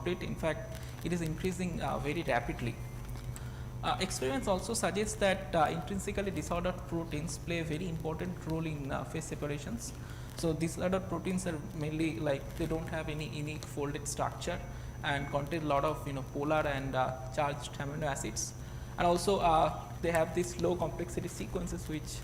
it. In fact, it is increasing very rapidly. Experiments also suggest that intrinsically disordered proteins play a very important role in phase separations. So disordered proteins are mainly like they don't have any unique folded structure and contain a lot of polar and charged amino acids, and also they have these low complexity sequences which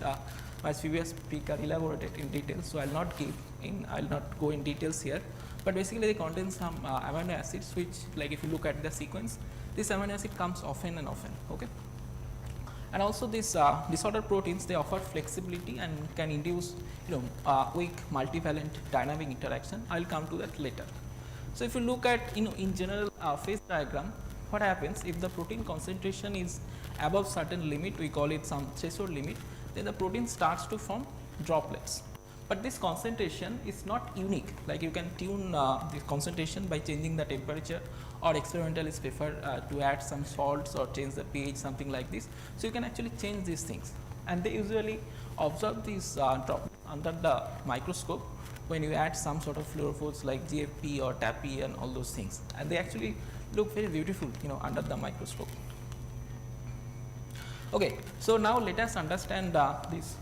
my previous speaker elaborated in detail. So I'll not go in details here, but basically they contain some amino acids which, like if you look at the sequence, this amino acid comes often and often. Okay. And also these disordered proteins, they offer flexibility and can induce weak multivalent dynamic interaction. I will come to that later. So if you look at in general phase diagram, what happens if the protein concentration is above certain limit, we call it some threshold limit, then the protein starts to form droplets. But this concentration is not unique, like you can tune the concentration by changing the temperature, or experimentalists prefer to add some salts or change the pH, something like this. So you can actually change these things, and they usually observe these droplets under the microscope when you add some sort of fluorophores like GFP or TAPI and all those things, and they actually look very beautiful under the microscope. Okay, so now let us understand this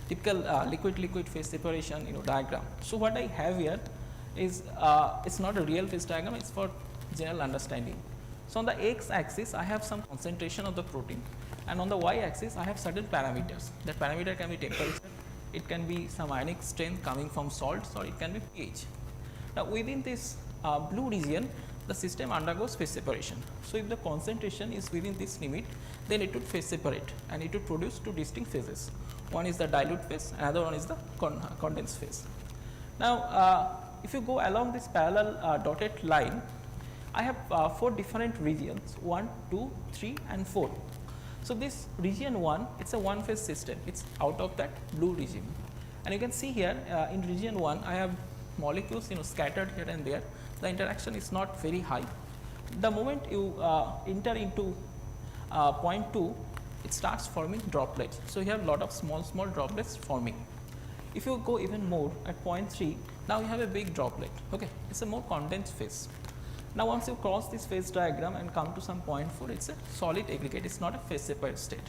typical liquid-liquid phase separation diagram. So what I have here is it's not a real phase diagram, it's for general understanding. So on the x-axis I have some concentration of the protein, and on the y-axis I have certain parameters. That parameter can be temperature, it can be some ionic strength coming from salts, or it can be pH. Now within this blue region, the system undergoes phase separation. So if the concentration is within this limit, then it would phase separate and it would produce two distinct phases. One is the dilute phase, another one is the condensed phase. Now if you go along this parallel dotted line, I have 4 different regions, 1, 2, 3 and 4. So this region 1, it's a one phase system, it's out of that blue region, and you can see here in region 1 I have molecules scattered here and there. The interaction is not very high. The moment you enter into point 2, it starts forming droplets. So you have a lot of small droplets forming. If you go even more at point 3, now you have a big droplet. Okay, it's a more condensed phase. Now once you cross this phase diagram and come to some point 4, it's a solid aggregate, it's not a phase separate state.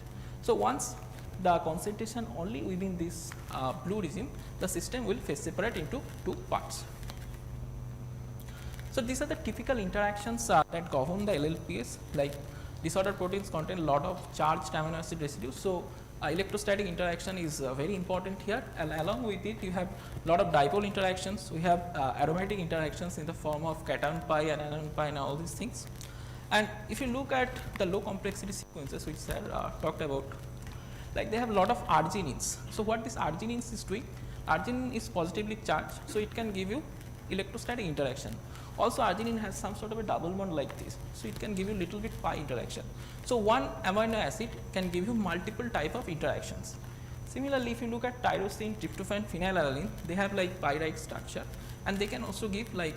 So once the concentration only within this blue region, the system will phase separate into 2 parts. So these are the typical interactions that govern the LLPS. Like disordered proteins contain a lot of charged amino acid residues. So electrostatic interaction is very important here, and along with it you have a lot of dipole interactions. We have aromatic interactions in the form of cation pi and anion pi and all these things. And if you look at the low complexity sequences which I talked about, like they have a lot of arginines. So what this arginines is doing, arginine is positively charged, so it can give you electrostatic interaction. Also arginine has some sort of a double bond like this, so it can give you little bit pi interaction. So one amino acid can give you multiple type of interactions. Similarly, if you look at tyrosine, tryptophan, phenylalanine, they have like pi-like structure, and they can also give like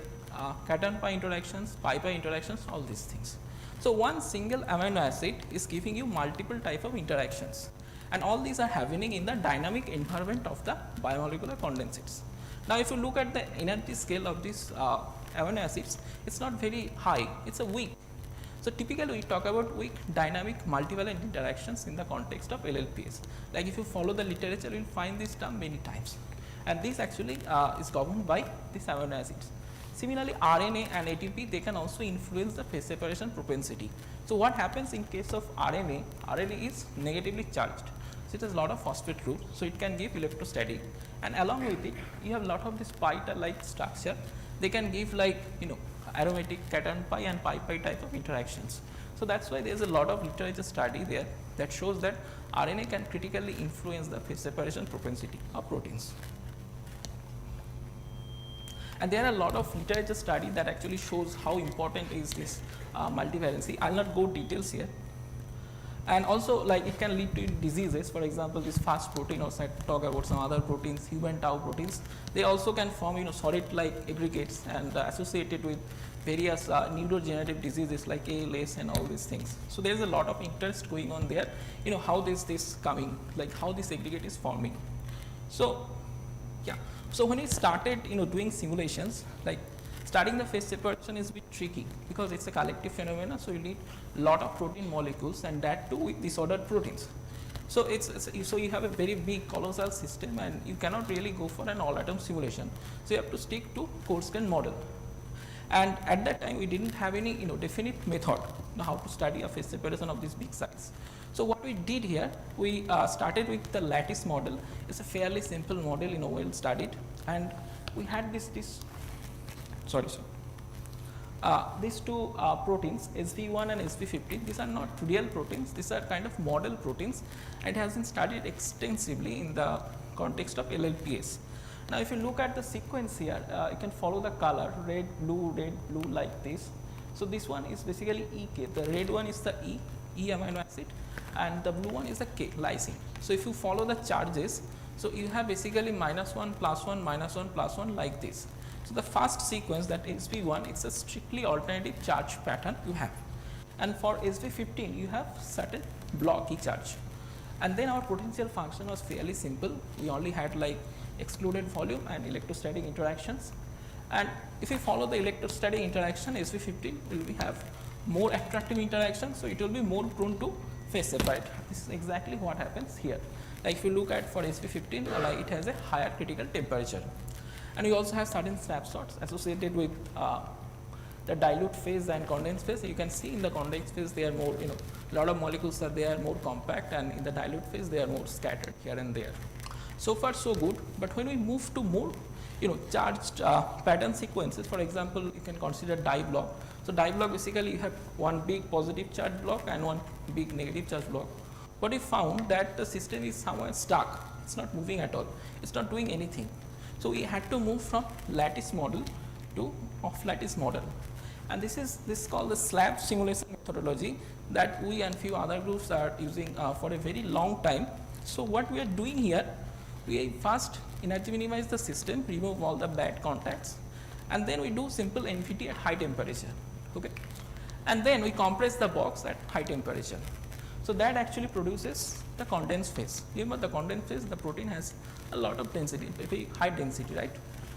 cation pi interactions, pi interactions, all these things. So one single amino acid is giving you multiple type of interactions, and all these are happening in the dynamic environment of the biomolecular condensates. Now if you look at the energy scale of these amino acids, it's not very high, it's a weak. So typically we talk about weak dynamic multivalent interactions in the context of LLPS. Like if you follow the literature, you will find this term many times, and this actually is governed by these amino acids. Similarly, RNA and ATP, they can also influence the phase separation propensity. So what happens in case of RNA? RNA is negatively charged, so it has a lot of phosphate groups, so it can give electrostatic, and along with it you have a lot of this pi-like structure. They can give like aromatic cation pi and pi type of interactions. So that's why there is a lot of literature study there that shows that RNA can critically influence the phase separation propensity of proteins. And there are a lot of literature study that actually shows how important is this multivalency. I will not go details here. And also like it can lead to diseases. For example, this fast protein, or talk about some other proteins, human tau proteins, they also can form solid like aggregates and associated with various neurodegenerative diseases like ALS and all these things. So there is a lot of interest going on there, how this coming, like how this aggregate is forming. So yeah, so when we started doing simulations, like studying the phase separation is a bit tricky because it's a collective phenomena, so you need lot of protein molecules, and that too with disordered proteins. So so you have a very big colossal system, and you cannot really go for an all atom simulation. So you have to stick to coarse-grained model. And at that time we didn't have any definite method how to study a phase separation of this big size. So what we did here, we started with the lattice model. It's a fairly simple model, well studied, and we had these two proteins, SV1 and SV15. These are not real proteins, these are kind of model proteins, and has been studied extensively in the context of LLPS. Now if you look at the sequence here, you can follow the color red, blue, like this. So this one is basically EK, the red one is the E amino acid, and the blue one is the K, lysine. So if you follow the charges, so you have basically -1, +1, -1, +1 like this. So the first sequence, that SV1, it's a strictly alternative charge pattern you have, and for SV15 you have certain blocky charge. And then our potential function was fairly simple. We only had like excluded volume and electrostatic interactions, and if we follow the electrostatic interaction, SV15 will have more attractive interaction, so it will be more prone to phase separate. This is exactly what happens here. Like if you look at for SV15, like it has a higher critical temperature, and we also have certain snapshots associated with the dilute phase and condensed phase. You can see in the condensed phase they are more, lot of molecules are there, more compact, and in the dilute phase they are more scattered here and there. So far so good, but when we move to more charged pattern sequences, for example, you can consider dye block. So dye block, basically you have one big positive charge block and one big negative charge block. What we found that the system is somewhat stuck, it's not moving at all, it's not doing anything. So we had to move from lattice model to off lattice model, and this is called the slab simulation methodology that we and few other groups are using for a very long time. So what we are doing here, we first energy minimize the system, remove all the bad contacts, and then we do simple NVT at high temperature, okay, and then we compress the box at high temperature. So that actually produces the condensed phase. Remember, the condensed phase, the protein has a lot of density, very high density, right?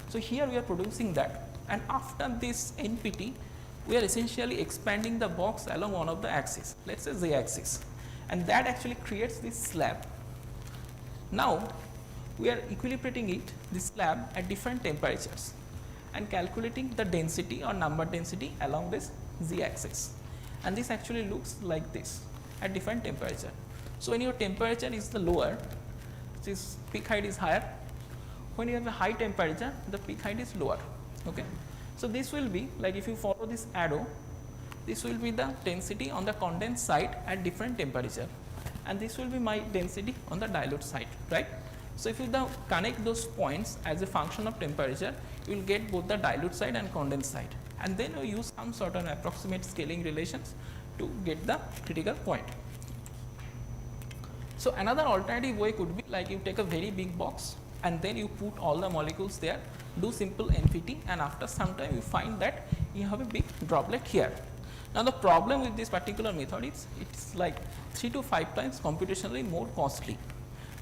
So here we are producing that, and after this NPT we are essentially expanding the box along one of the axes, let's say Z axis, and that actually creates this slab. Now we are equilibrating it, this slab, at different temperatures and calculating the density or number density along this Z axis, and this actually looks like this at different temperature. So when your temperature is the lower, this peak height is higher. When you have a high temperature, the peak height is lower, okay. So this will be like, if you follow this arrow, this will be the density on the condensed side at different temperature, and this will be my density on the dilute side, right? So if you now connect those points as a function of temperature, you will get both the dilute side and condensed side, and then you use some sort of approximate scaling relations to get the critical point. So another alternative way could be like, you take a very big box and then you put all the molecules there, do simple NVT, and after some time you find that you have a big droplet here. Now the problem with this particular method is it's like 3 to 5 times computationally more costly.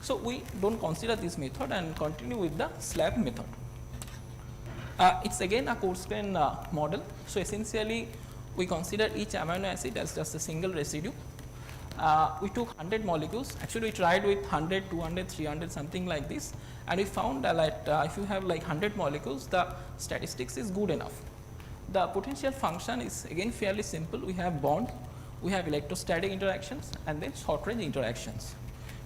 So we don't consider this method and continue with the slab method. It's again a coarse-grained model. So essentially we consider each amino acid as just a single residue. We took 100 molecules. Actually we tried with 100, 200, 300, something like this, and we found that if you have like 100 molecules, the statistics is good enough. The potential function is again fairly simple. We have bond, we have electrostatic interactions, and then short range interactions.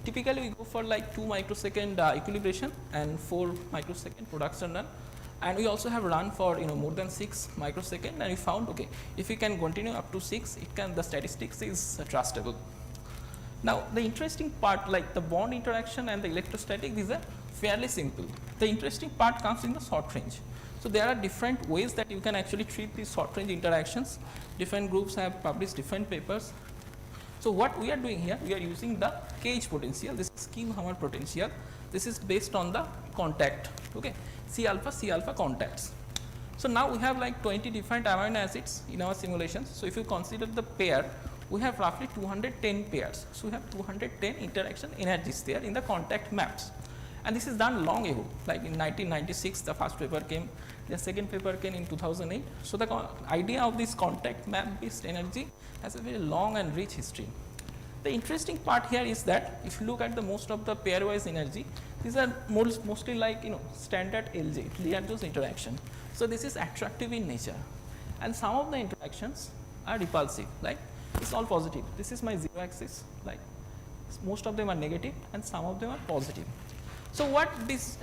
Typically we go for like 2 microsecond equilibration and 4 microsecond production run, and we also have run for more than 6 microsecond, and we found, okay, if we can continue up to 6, the statistics is trustable. Now the interesting part, like the bond interaction and the electrostatic, these are fairly simple. The interesting part comes in the short range. So there are different ways that you can actually treat these short range interactions. Different groups have published different papers. So what we are doing here, we are using the cage potential, this is scheme Hammer potential. This is based on the contact, okay, C alpha contacts. So now we have like 20 different amino acids in our simulations. So if you consider the pair, we have roughly 210 pairs. So we have 210 interaction energies there in the contact maps. And this is done long ago, like in 1996 the first paper came, The second paper came in 2008. So the idea of this contact map based energy has a very long and rich history. The interesting part here is that if you look at the most of the pairwise energy, these are mostly like standard LJ, Liardio's interaction. So this is attractive in nature, and some of the interactions are repulsive, like it's all positive. This is my zero axis, like most of them are negative and some of them are positive. So what this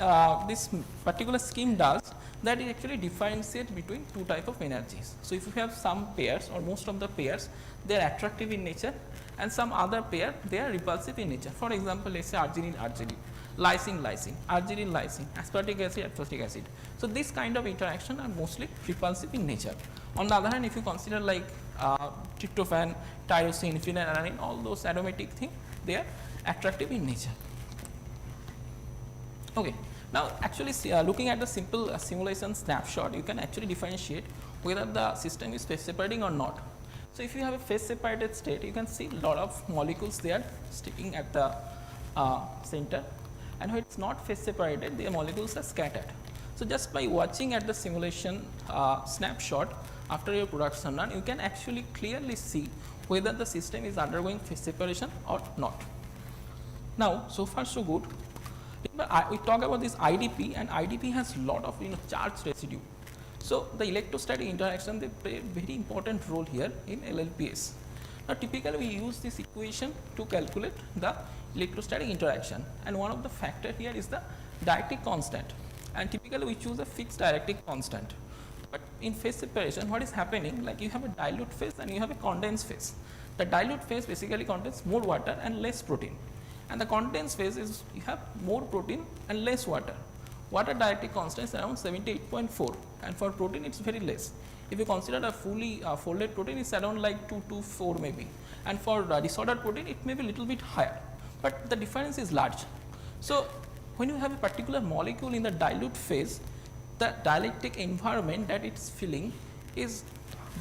particular scheme does, that it actually differentiates between two type of energies. So if you have some pairs or most of the pairs, they are attractive in nature, and some other pair they are repulsive in nature. For example, let's say arginine arginine, lysine lysine, arginine lysine, aspartic acid aspartic acid. So this kind of interaction are mostly repulsive in nature. On the other hand, if you consider like tryptophan, tyrosine, phenylalanine, all those aromatic things, they are attractive in nature. Okay. Now, actually looking at the simple simulation snapshot, you can actually differentiate whether the system is phase separating or not. So, if you have a phase separated state, you can see lot of molecules there sticking at the center, and when it is not phase separated, the molecules are scattered. So, just by watching at the simulation snapshot after your production run, you can actually clearly see whether the system is undergoing phase separation or not. Now, so far so good. We talk about this IDP, and IDP has lot of charged residue. So the electrostatic interaction, they play a very important role here in LLPS. Now typically we use this equation to calculate the electrostatic interaction, and one of the factor here is the dielectric constant, and typically we choose a fixed dielectric constant. But in phase separation, what is happening, like you have a dilute phase and you have a condensed phase. The dilute phase basically contains more water and less protein, and the condensed phase is you have more protein and less water. Water dielectric constant is around 78.4, and for protein it's very less. If you consider a fully folded protein, it's around like 2 to 4 maybe, and for disordered protein it may be a little bit higher, but the difference is large. So when you have a particular molecule in the dilute phase, the dielectric environment that it's filling is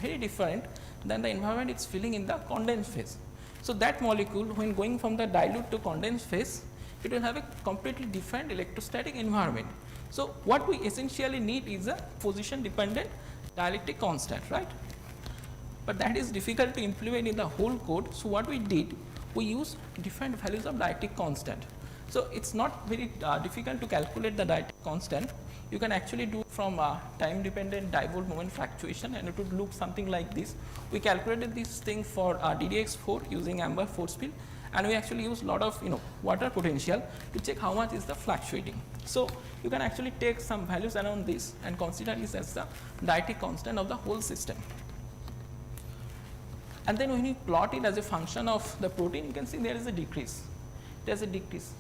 very different than the environment it's filling in the condensed phase. So that molecule, when going from the dilute to condensed phase, it will have a completely different electrostatic environment. So what we essentially need is a position dependent dielectric constant, right? But that is difficult to implement in the whole code. So what we did, we use different values of dielectric constant. So it's not very difficult to calculate the dielectric constant. You can actually do from time dependent dipole moment fluctuation, and it would look something like this. We calculated this thing for DDX4 using Amber force field, and we actually use lot of water potential to check how much is the fluctuating. So you can actually take some values around this and consider this as the dielectric constant of the whole system. And then when you plot it as a function of the protein, you can see there is a decrease. There is a decrease.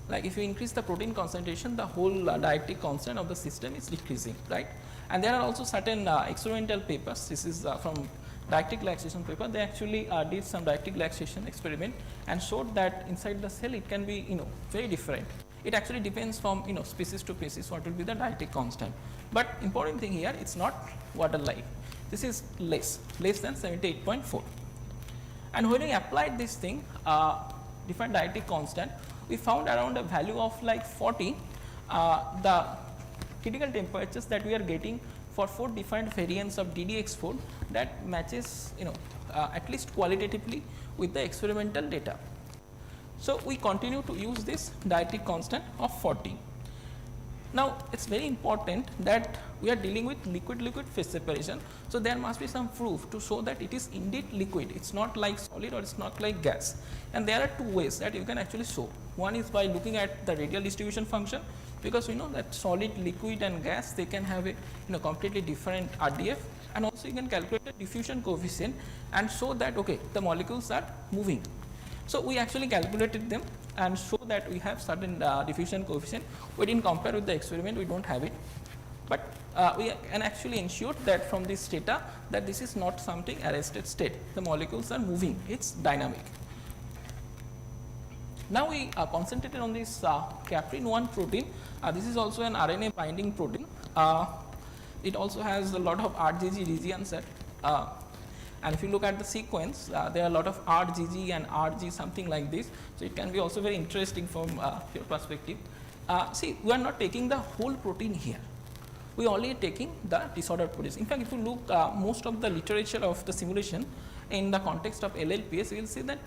Like if you increase the protein concentration, the whole dielectric constant of the system is decreasing, right? And there are also certain experimental papers. This is from dielectric relaxation paper. They actually did some dielectric relaxation experiment and showed that inside the cell it can be very different. It actually depends from species to species what will be the dielectric constant. But important thing here, it's not water-like. This is less than 78.4. And when we applied this thing, different dielectric constant, we found around a value of like 40, the critical temperatures that we are getting for 4 different variants of DDX4 that matches at least qualitatively with the experimental data. So we continue to use this dielectric constant of 40. Now it's very important that we are dealing with liquid-liquid phase separation. So there must be some proof to show that it is indeed liquid. It's not like solid or it's not like gas. And there are 2 ways that you can actually show. One is by looking at the radial distribution function, because we know that solid, liquid and gas, they can have a completely different RDF, and also you can calculate the diffusion coefficient and show that okay, the molecules are moving. So we actually calculated them and show that we have certain diffusion coefficient. We didn't compare with the experiment, we don't have it, but we can actually ensure that from this data that this is not something arrested state. The molecules are moving, it's dynamic. Now we concentrated on this caprin-1 protein. This is also an RNA binding protein. It also has a lot of RGG regions at and if you look at the sequence, there are a lot of RGG and RG, something like this. So it can be also very interesting from your perspective. See, we are not taking the whole protein here. we only taking the disordered proteins. In fact, if you look most of the literature of the simulation in the context of LLPS, you will see that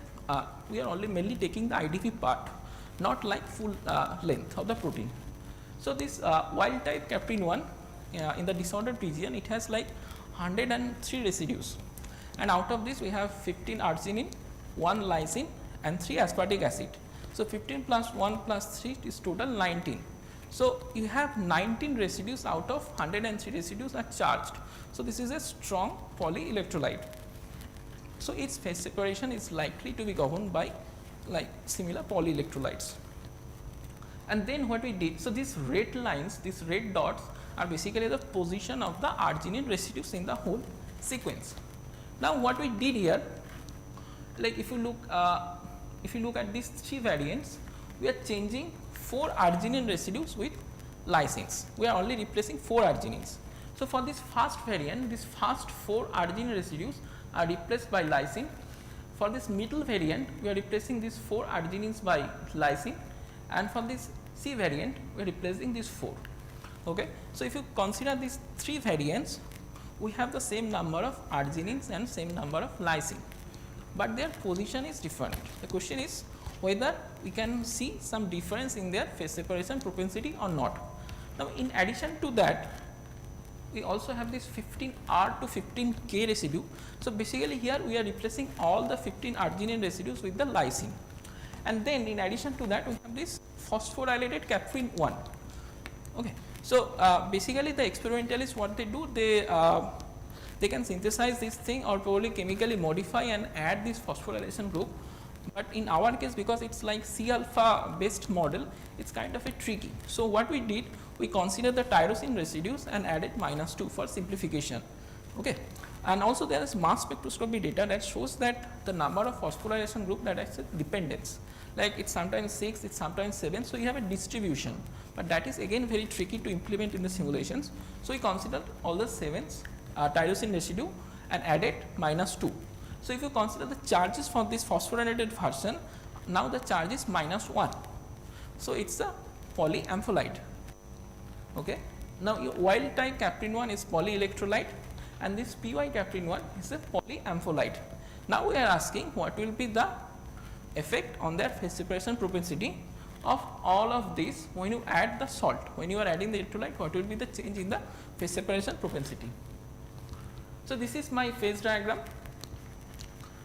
we are only mainly taking the IDP part, not like full length of the protein. So, this wild type caprin 1 in the disordered region, it has like 103 residues, and out of this we have 15 arginine, 1 lysine and 3 aspartic acid. So, 15 plus 1 plus 3 is total 19. So, you have 19 residues out of 103 residues are charged. So, this is a strong polyelectrolyte. So, its phase separation is likely to be governed by like similar polyelectrolytes. And then what we did, so these red lines, these red dots are basically the position of the arginine residues in the whole sequence. Now, what we did here, like if you look at these 3 variants, we are changing 4 arginine residues with lysines. We are only replacing 4 arginines. So, for this first variant, these first 4 arginine residues are replaced by lysine. For this middle variant, we are replacing these 4 arginines by lysine, and for this C variant, we are replacing these 4. Okay. So, if you consider these 3 variants, we have the same number of arginines and same number of lysine, but their position is different. The question is whether we can see some difference in their phase separation propensity or not. Now, in addition to that, we also have this 15R to 15K residue. So, basically here we are replacing all the 15 arginine residues with the lysine, and then in addition to that we have this phosphorylated caprin 1. Okay. So, basically the experimentalists, what they do, they can synthesize this thing or probably chemically modify and add this phosphorylation group, but in our case, because it is like C alpha based model, it is kind of a tricky. So, what we did, we considered the tyrosine residues and added -2 for simplification. Okay. And also there is mass spectroscopy data that shows that the number of phosphorylation group that has a dependence, like it is sometimes 6, it is sometimes 7. So, you have a distribution, but that is again very tricky to implement in the simulations. So, we considered all the 7s tyrosine residue and added -2. So, if you consider the charges for this phosphorylated version, now the charge is -1. So, it is a polyampholite. Okay. Now, your wild type caprin 1 is polyelectrolyte, and this PY caprin 1 is a polyampholite. Now, we are asking what will be the effect on their phase separation propensity of all of this when you add the salt. When you are adding the electrolyte, what will be the change in the phase separation propensity. So, this is my phase diagram.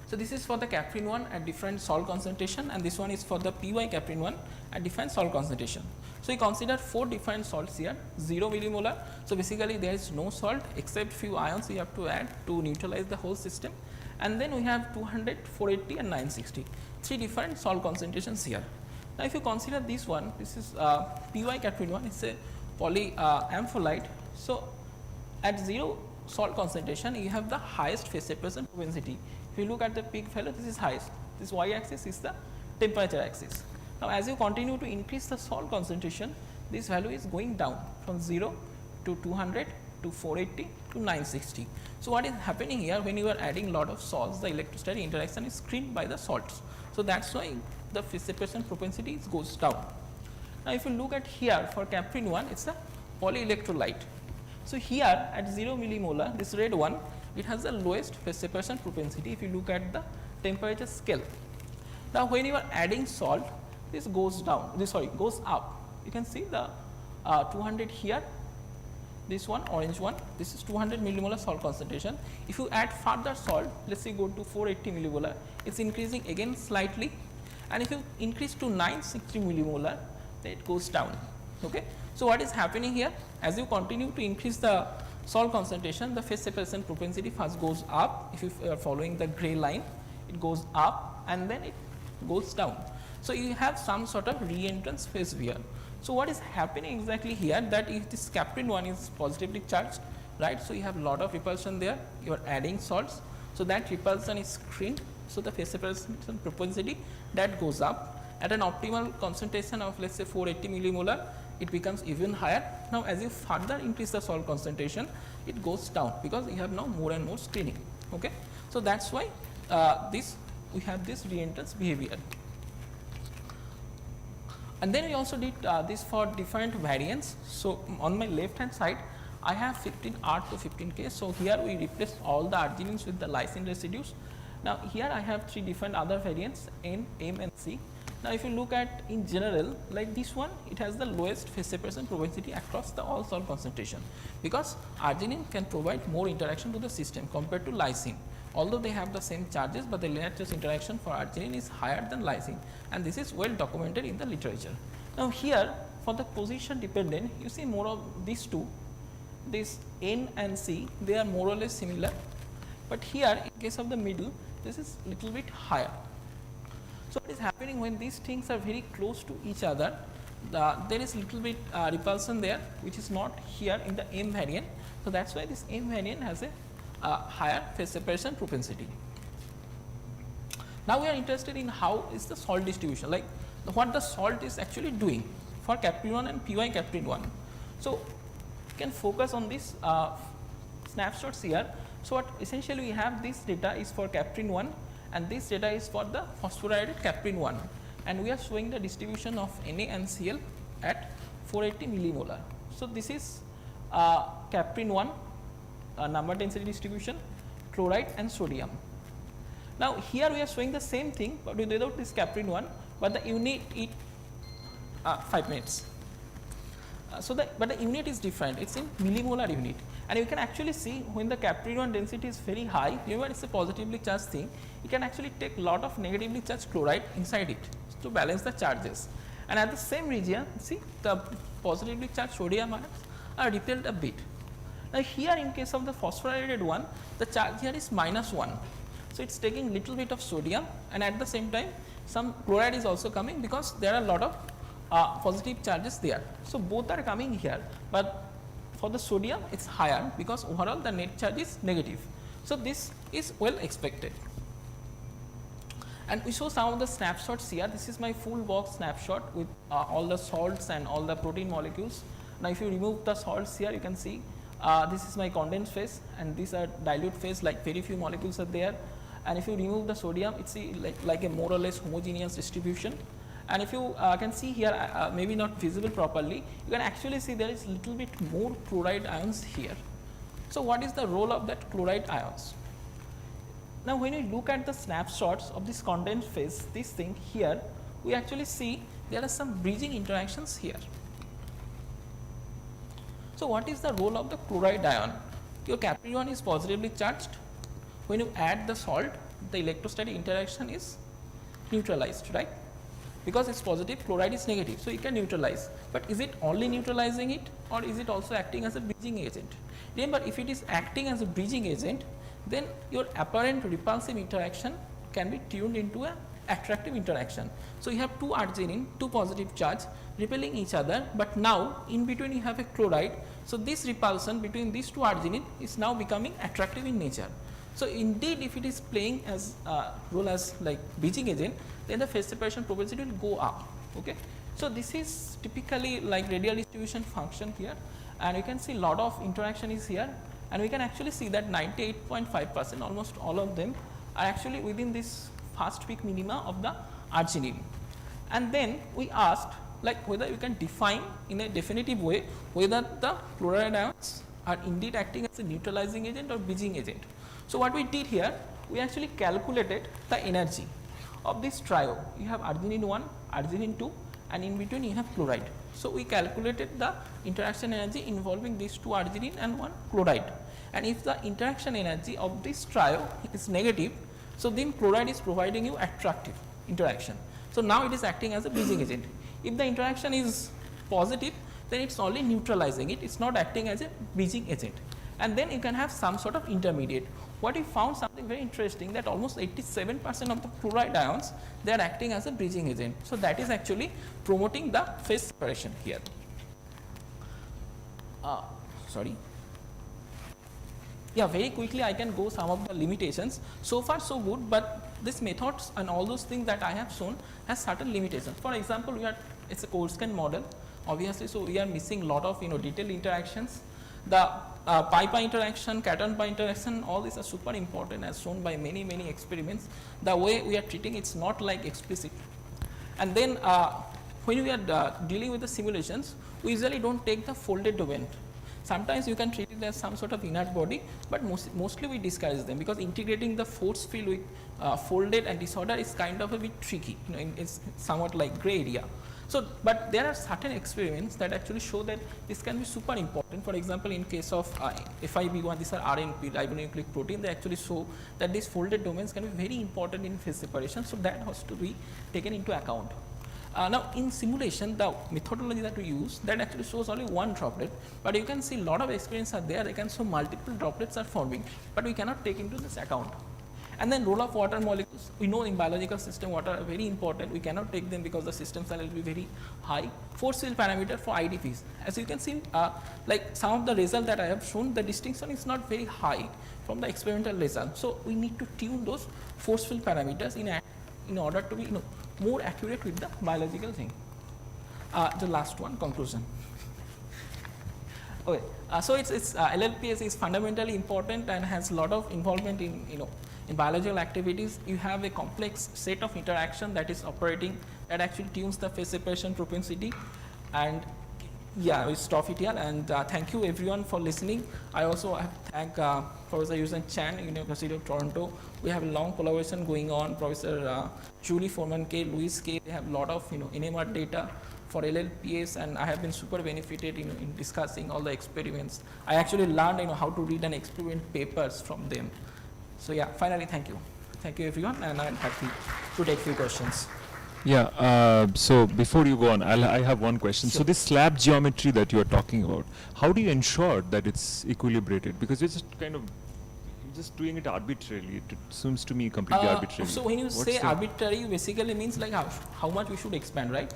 So, this is for the caprin 1 at different salt concentration, and this one is for the PY caprin 1 at different salt concentration. So, we consider 4 different salts here, 0 millimolar. So, basically there is no salt except few ions we have to add to neutralize the whole system, and then we have 200, 480 and 960, 3 different salt concentrations here. Now, if you consider this one, this is PY caprin 1, it is a polyampholite. So, at 0 salt concentration, you have the highest phase separation propensity. If you look at the peak value, this is highest, this y axis is the temperature axis. Now, as you continue to increase the salt concentration, this value is going down from 0 to 200 to 480 to 960. So, what is happening here, when you are adding lot of salts, the electrostatic interaction is screened by the salts. So, that is why the phase separation propensity goes down. Now, if you look at here for caprin 1, it is a polyelectrolyte. So, here at 0 millimolar, this red one, it has the lowest phase separation propensity if you look at the temperature scale. Now, when you are adding salt, this goes down, goes up. You can see the 200 here, this one orange one, this is 200 millimolar salt concentration. If you add further salt, let us say go to 480 millimolar, it is increasing again slightly, and if you increase to 960 millimolar, then it goes down. Okay. So, what is happening here, as you continue to increase the salt concentration, the phase separation propensity first goes up. If you are following the gray line, it goes up and then it goes down. So, you have some sort of re-entrance phase here. So, what is happening exactly here, that if this caprin 1 is positively charged, right. So, you have lot of repulsion there, you are adding salts. So, that repulsion is screened. So, the phase separation propensity that goes up at an optimal concentration of, let us say 480 millimolar, it becomes even higher. Now, as you further increase the salt concentration, it goes down because you have now more and more screening. Okay. So, that is why we have this re-entrance behavior. And then we also did this for different variants. So, on my left hand side, I have 15R to 15K. So, here we replace all the arginines with the lysine residues. Now, here I have 3 different other variants N, M and C. Now, if you look at in general like this one, it has the lowest phase separation propensity across the all salt concentration, because arginine can provide more interaction to the system compared to lysine. Although they have the same charges, but the linear charge interaction for arginine is higher than lysine, and this is well documented in the literature. Now, here for the position dependent, you see more of these two, this N and C, they are more or less similar, but here in case of the middle, this is little bit higher. So, what is happening when these things are very close to each other, there is little bit repulsion there, which is not here in the M variant. So, that is why this M variant has a higher phase separation propensity. Now, we are interested in how is the salt distribution, like what the salt is actually doing for caprin 1 and py caprin 1. So, you can focus on this snapshots here. So, what essentially we have this data is for caprin 1 and this data is for the phosphorylated caprin 1, and we are showing the distribution of Na and Cl at 480 millimolar. So, this is caprin 1 number density distribution, chloride and sodium. Now, here we are showing the same thing, but without this caprin 1, but the unit is 5 minutes. But the unit is different, it is in millimolar unit, and you can actually see when the caprin 1 density is very high, remember it is a positively charged thing, you can actually take lot of negatively charged chloride inside it to balance the charges, and at the same region see the positively charged sodium ions are repelled a bit. Now, here in case of the phosphorylated one, the charge here is -1, so it is taking little bit of sodium, and at the same time some chloride is also coming, because there are a lot of positive charges there. So, both are coming here, but for the sodium it is higher, because overall the net charge is negative. So, this is well expected, and we show some of the snapshots here. This is my full box snapshot with all the salts and all the protein molecules. Now, if you remove the salts here, you can see this is my condensed phase, and these are dilute phase, like very few molecules are there, and if you remove the sodium, it is like a more or less homogeneous distribution. And if you can see here, maybe not visible properly, you can actually see there is little bit more chloride ions here. So, what is the role of that chloride ions? Now, when you look at the snapshots of this condensed phase, this thing here, we actually see there are some bridging interactions here. So, what is the role of the chloride ion? Your caprin 1 is positively charged. When you add the salt, the electrostatic interaction is neutralized, right? Because it is positive, chloride is negative. So, you can neutralize, but is it only neutralizing it, or is it also acting as a bridging agent? Remember, if it is acting as a bridging agent, then your apparent repulsive interaction can be tuned into an attractive interaction. So, you have two arginine, two positive charge repelling each other, but now in between you have a chloride. So, this repulsion between these two arginine is now becoming attractive in nature. So, indeed if it is playing as role as like bridging agent, then the phase separation propensity will go up. Okay. So, this is typically like radial distribution function here, and you can see lot of interaction is here, and we can actually see that 98.5%, almost all of them are actually within this fast peak minima of the arginine. And then we asked like whether you can define in a definitive way whether the chloride ions are indeed acting as a neutralizing agent or bridging agent. So, what we did here, we actually calculated the energy of this trio. You have arginine 1, arginine 2, and in between you have chloride. So, we calculated the interaction energy involving these two arginine and one chloride, and if the interaction energy of this trio is negative, so then chloride is providing you attractive interaction. So, now it is acting as a bridging agent. If the interaction is positive, then it is only neutralizing it, it is not acting as a bridging agent, and then you can have some sort of intermediate. What we found something very interesting, that almost 87% of the chloride ions, they are acting as a bridging agent. So, that is actually promoting the phase separation here. Yeah, very quickly I can go some of the limitations. So far so good, but this methods and all those things that I have shown has certain limitations. For example, it is a cold scan model obviously, so we are missing lot of detailed interactions. The pi-pi interaction, cation-pi interaction, all these are super important as shown by many experiments. The way we are treating it is not like explicit. And then when we are dealing with the simulations, we usually do not take the folded domain. Sometimes you can treat it as some sort of inert body, but mostly we discourage them because integrating the force field with folded and disorder is kind of a bit tricky. It's somewhat like gray area. So, but there are certain experiments that actually show that this can be super important. For example, in case of FIB1, these are RNP, ribonucleic protein, they actually show that these folded domains can be very important in phase separation. So, that has to be taken into account. Now, in simulation, the methodology that we use, that actually shows only one droplet, but you can see a lot of experiments are there, they can show multiple droplets are forming, but we cannot take into this account. And then role of water molecules, we know in biological system water are very important, we cannot take them because the system size will be very high. Force field parameter for IDPs, as you can see, like some of the result that I have shown, the distinction is not very high from the experimental result. So, we need to tune those force field parameters in order to be more accurate with the biological thing. The last one, conclusion. Okay, so it's LLPS is fundamentally important and has a lot of involvement in in biological activities. You have a complex set of interaction that is operating, that actually tunes the phase separation propensity. And yeah, we stop it here, and thank you everyone for listening. I also have to thank Professor Yusen Chan, University of Toronto. We have a long collaboration going on. Professor Julie Foreman K, Louis K, they have a lot of NMR data for LLPS, and I have been super benefited in discussing all the experiments. I actually learned how to read and experiment papers from them. So yeah, finally, thank you everyone, and I'm happy to take few questions. Yeah, so before you go on, I have one question. Sure. So this slab geometry that you are talking about, how do you ensure that it's equilibrated? Because it's just kind of, you're just doing it arbitrarily. It seems to me completely arbitrary. So when you say arbitrary, basically means like how much we should expand, right?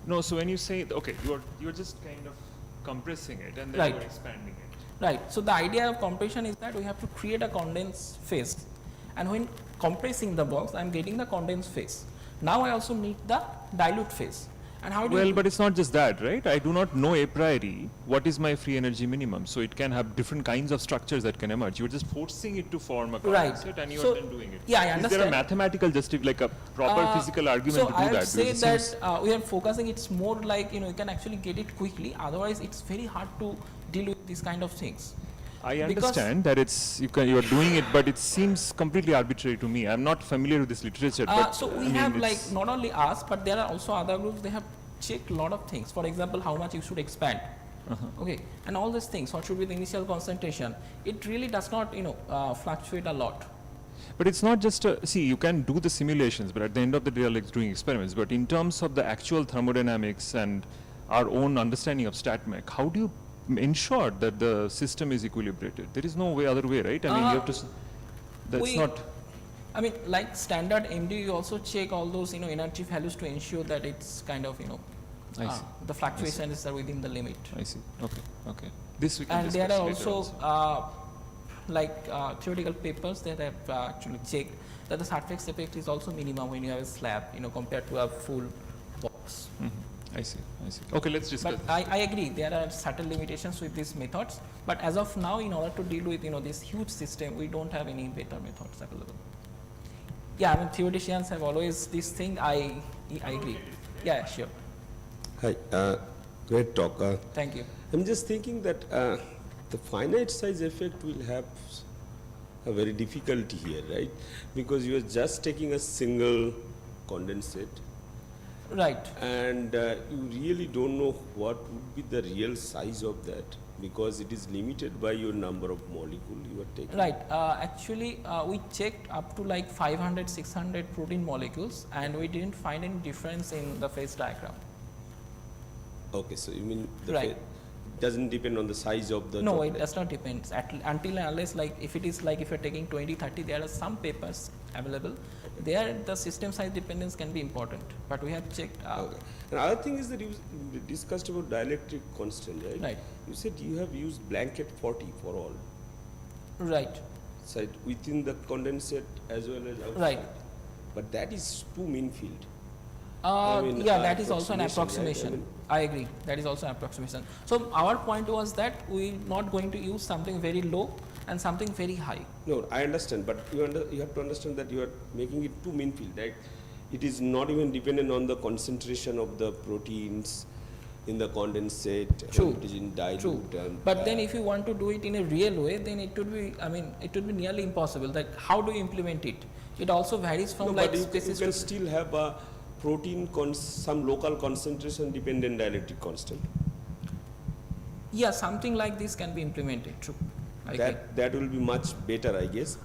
No, so when you say, okay, you're just kind of compressing it and then Right. you're expanding it. Right. So the idea of compression is that we have to create a condensed phase, and when compressing the box, I'm getting the condensed phase. Now I also need the dilute phase. And how do Well, you but it's not just that, right? I do not know a priori what is my free energy minimum. So it can have different kinds of structures that can emerge. You're just forcing it to form a Right. condensate and you're So, then doing it. yeah, I Is there a understand. mathematical like a proper physical argument so to do I that? would say Because it seems- that we are focusing, it's more like you can actually get it quickly, otherwise it's very hard to deal with these kind of things. I because- understand that you're doing it, but it seems completely arbitrary to me. I'm not familiar with this literature. But So we I mean, have it's- not only us, but there are also other groups, they have checked a lot of things. For example, how much you should expand. Okay, and all these things, what should be the initial concentration. It really does not fluctuate a lot. But it's not just see, you can do the simulations, but at the end of the day, you're like doing experiments. But in terms of the actual thermodynamics and our own understanding of StatMech, how do you ensure that the system is equilibrated? There is no other way, right? I mean, you have to. That's not. I mean, like standard MD, you also check all those energy values to ensure that it's kind of I see. the fluctuations are within the limit. I see. Okay. This we can And there discuss are later also theoretical papers that have actually checked that the surface effect is also minimum when you have a slab, compared to a full box. I see. Okay, let's discuss. But I agree, there are certain limitations with these methods. But as of now, in order to deal with this huge system, we don't have any better methods available. Yeah, I mean, theoreticians have always this thing. I agree. Yeah, sure. Hi, great talk. Thank you. I'm just thinking that the finite size effect will have a very difficulty here, right? Because you are just taking a single condensate, Right. and you really don't know what would be the real size of that, because it is limited by your number of molecules you are taking. Right. Actually, we checked up to like 500, 600 protein molecules, and we didn't find any difference in the phase diagram. Okay, so you mean the Right. it doesn't depend on the size of the No, droplet. it does not depend. Until and unless, like, if it is like if you're taking 20, 30, there are some papers available. There, the system size dependence can be important, but we have checked. Okay. Another thing is that you discussed about dielectric constant, right? Right. You said you have used blanket 40 for all, Right. side within the condensate as well as outside. Right. But that is too mean field. Yeah, that is also an approximation, approximation. right? I agree. That is also an approximation. So our point was that we're not going to use something very low and something very high. No, I understand, but you have to understand that you are making it too mean field, right? It is not even dependent on the concentration of the proteins in the condensate, True, when it is in dilute. True. And, But then if you want to do it in a real way, then it would be, I mean, it would be nearly impossible. Like, how do you implement it? It also varies from no, like but you species can to still have a protein, some local concentration dependent dielectric constant. yeah, something like this can be implemented. True. I agree. That will be much better, I guess.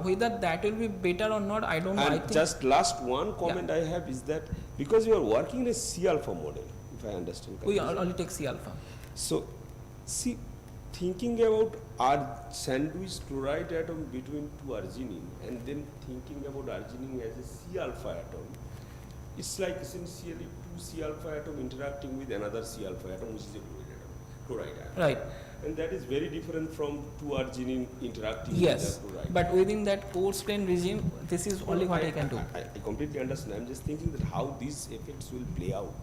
Whether that will be better or not, I don't know. I And think just last one comment I have is that because you are working in a C alpha model, if I understand correctly. we only take C alpha. So, see, thinking about our sandwich chloride atom between two arginine and then thinking about arginine as a C alpha atom, it's like essentially two C alpha atom interacting with another C alpha atom, which is a chloride atom. Right. And that is very different from two arginine interacting Yes. with the chloride. But within that coarse grain regime, this is only what I can do. I completely understand. I'm just thinking that how these effects will play out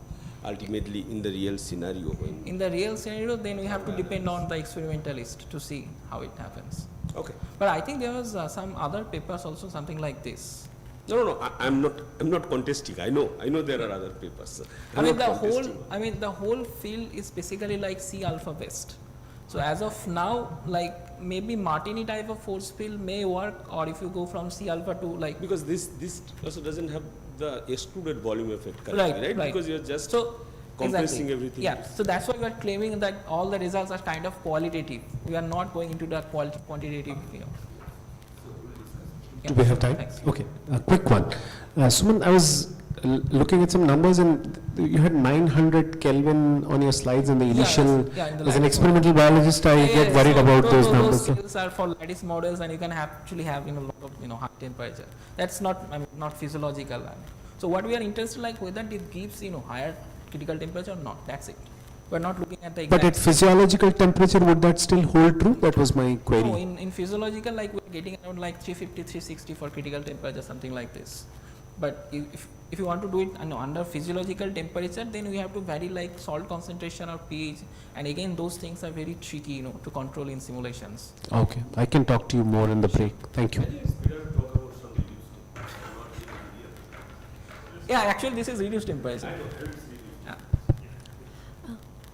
ultimately in the real scenario. When In the real scenario, then we have to depend on the experimentalist to see how it happens. okay. But I think there was some other papers also, something like this. No, I'm not contesting. I know there are other papers. I mean the whole field is basically like C alpha based. So as of now, like maybe Martini type of force field may work, or if you go from C alpha to like because this also doesn't have the excluded volume effect correctly, right? Because you're just so compressing exactly. everything. Yeah, so that's why we are claiming that all the results are kind of qualitative. We are not going into the quantitative, Do we have time? Thanks. Okay, a quick one. Suman, I was looking at some numbers and you had 900 Kelvin on your slides in the initial. yeah, in the As an lattice experimental biologist, I get worried about those numbers. Those are for lattice models, and you can actually have a lot of high temperature. That's not not physiological. So what we are interested like whether it gives higher critical temperature or not. That's it. We're not looking at the exact. But at physiological temperature, would that still hold true? That was my query. No, in physiological, like we're getting around like 350, 360 for critical temperature, something like this. But if you want to do it under physiological temperature, then we have to vary like salt concentration or pH, and again those things are very tricky, to control in simulations. Okay, I can talk to you more in the break. Thank you. Yeah, actually this is reduced temperature.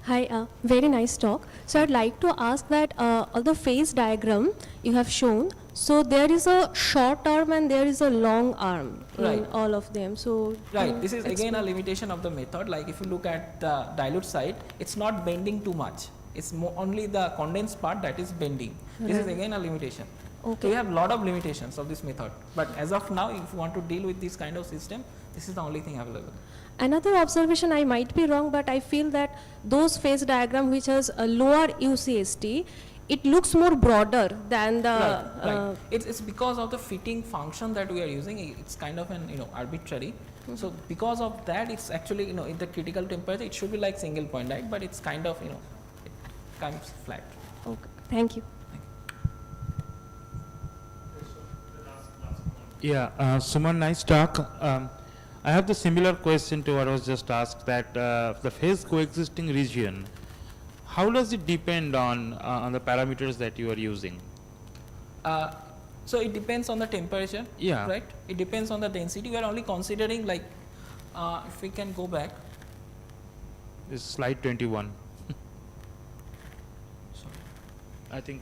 Hi, very nice talk. So I'd like to ask that on the phase diagram you have shown, so there is a short arm and there is a long arm in Right. all of them. So Right, this is again a limitation of the method. Like if you look at the dilute side, it's not bending too much. It's only the condensed part that is bending. This is Right. again a limitation. So Okay. we have a lot of limitations of this method. But as of now, if you want to deal with this kind of system, this is the only thing available. Another observation, I might be wrong, but I feel that those phase diagram which has a lower UCST, it looks more broader than the. Right. It's because of the fitting function that we are using. It's kind of an arbitrary. So because of that, it's actually in the critical temperature, it should be like single point, right? But it's kind of it comes flat. Okay, thank you. Yeah, Suman, nice talk. I have the similar question to what was just asked, that the phase coexisting region, how does it depend on the parameters that you are using? So it depends on the temperature, Yeah. right? It depends on the density. We are only considering like, if we can go back. This is slide 21. Sorry. I think.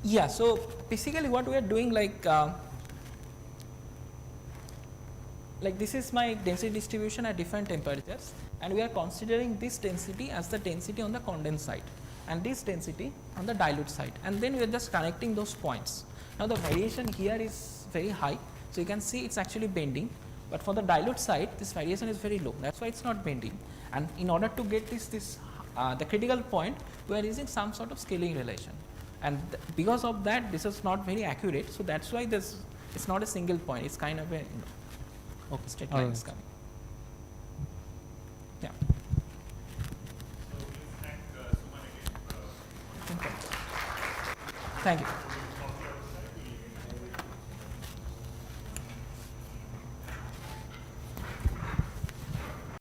Yeah, so basically what we are doing like this is my density distribution at different temperatures, and we are considering this density as the density on the condensed side and this density on the dilute side, and then we are just connecting those points. Now the variation here is very high, so you can see it's actually bending, but for the dilute side this variation is very low, that's why it's not bending. And in order to get the critical point, we are using some sort of scaling relation, and because of that this is not very accurate, so that's why it's not a single point, it's kind of a straight line is coming. Yeah. Thank you.